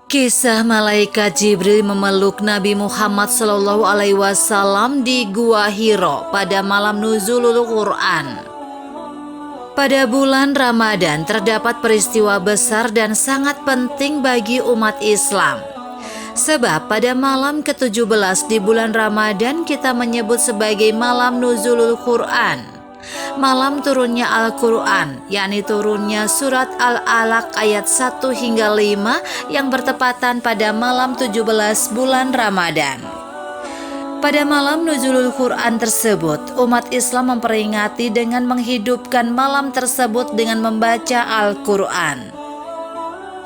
Kisah malaikat Jibril memeluk Nabi Muhammad SAW di Gua Hiro pada malam nuzulul Quran. Pada bulan Ramadan terdapat peristiwa besar dan sangat penting bagi umat Islam. Sebab pada malam ke-17 di bulan Ramadan kita menyebut sebagai malam nuzulul Quran. Malam turunnya Al-Quran, yakni turunnya surat Al-Alaq ayat 1 hingga 5 yang bertepatan pada malam 17 bulan Ramadan. Pada malam nuzulul Quran tersebut, umat Islam memperingati dengan menghidupkan malam tersebut dengan membaca Al-Quran.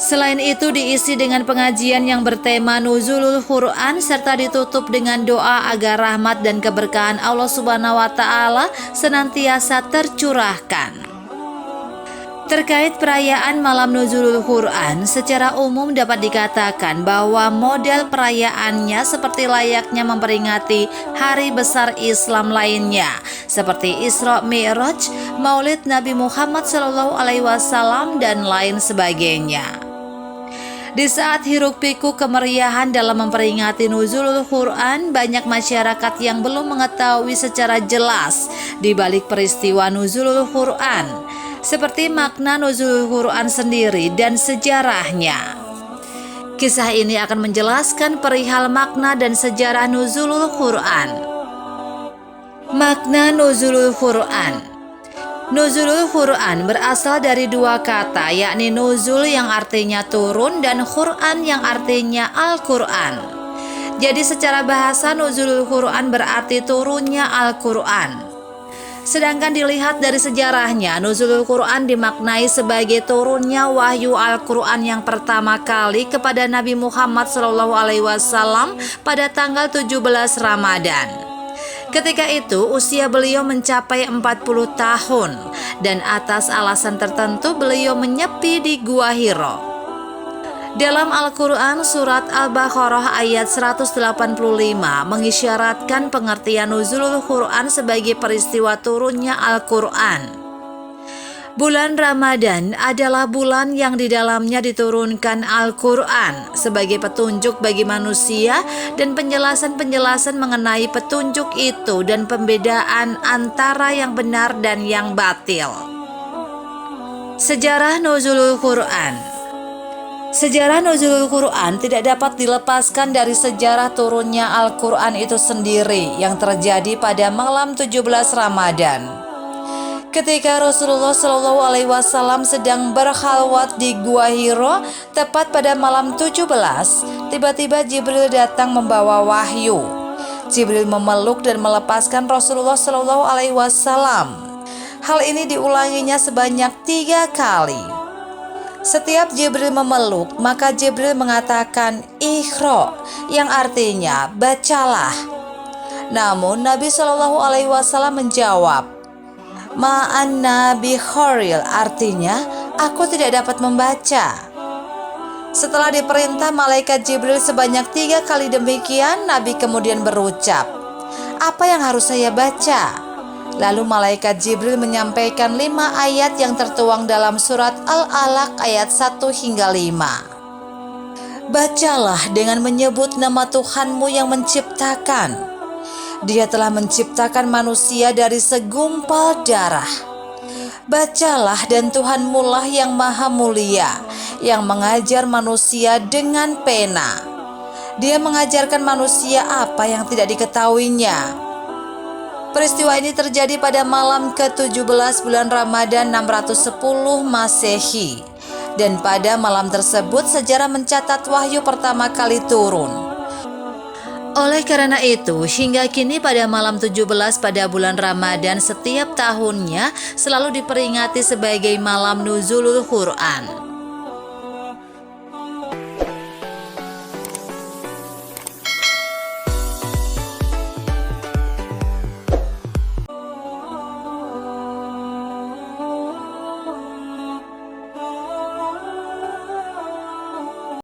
Selain itu diisi dengan pengajian yang bertema nuzulul Quran serta ditutup dengan doa agar rahmat dan keberkahan Allah Subhanahu wa taala senantiasa tercurahkan. Terkait perayaan malam nuzulul Quran, secara umum dapat dikatakan bahwa model perayaannya seperti layaknya memperingati hari besar Islam lainnya, seperti Isra Mi'raj, Maulid Nabi Muhammad SAW, dan lain sebagainya. Di saat hiruk-pikuk kemeriahan dalam memperingati nuzulul Quran, banyak masyarakat yang belum mengetahui secara jelas di balik peristiwa nuzulul Quran, seperti makna nuzulul Quran sendiri dan sejarahnya. Kisah ini akan menjelaskan perihal makna dan sejarah nuzulul Quran. Makna nuzulul Quran. Nuzulul Quran berasal dari dua kata, yakni nuzul yang artinya turun dan Quran yang artinya Al-Quran. Jadi secara bahasa nuzulul Quran berarti turunnya Al-Quran. Sedangkan dilihat dari sejarahnya, nuzulul Quran dimaknai sebagai turunnya wahyu Al-Quran yang pertama kali kepada Nabi Muhammad SAW pada tanggal 17 Ramadan. Ketika itu usia beliau mencapai 40 tahun dan atas alasan tertentu beliau menyepi di Gua Hiro. Dalam Al-Quran surat Al-Baqarah ayat 185 mengisyaratkan pengertian nuzulul Quran sebagai peristiwa turunnya Al-Quran. Bulan Ramadan adalah bulan yang di dalamnya diturunkan Al-Quran sebagai petunjuk bagi manusia dan penjelasan-penjelasan mengenai petunjuk itu dan pembedaan antara yang benar dan yang batil. Sejarah nuzulul Quran. Sejarah nuzulul Quran tidak dapat dilepaskan dari sejarah turunnya Al-Quran itu sendiri yang terjadi pada malam 17 Ramadan. Ketika Rasulullah SAW sedang berkhalwat di Gua Hiro, tepat pada malam 17, tiba-tiba Jibril datang membawa wahyu. Jibril memeluk dan melepaskan Rasulullah SAW. Hal ini diulanginya sebanyak 3 kali. Setiap Jibril memeluk, maka Jibril mengatakan Iqra, yang artinya bacalah. Namun Nabi SAW menjawab, Ma'anna bi kharil, artinya aku tidak dapat membaca. Setelah diperintah malaikat Jibril sebanyak 3 kali demikian, Nabi kemudian berucap, apa yang harus saya baca? Lalu malaikat Jibril menyampaikan 5 ayat yang tertuang dalam surat Al-Alaq ayat 1 hingga 5. Bacalah dengan menyebut nama Tuhanmu yang menciptakan. Dia telah menciptakan manusia dari segumpal darah. Bacalah dan Tuhanmu lah yang maha mulia, yang mengajar manusia dengan pena. Dia mengajarkan manusia apa yang tidak diketahuinya. Peristiwa ini terjadi pada malam ke-17 bulan Ramadan 610 Masehi. Dan pada malam tersebut sejarah mencatat wahyu pertama kali turun. Oleh karena itu, hingga kini pada malam 17 pada bulan Ramadan setiap tahunnya selalu diperingati sebagai malam nuzulul Quran.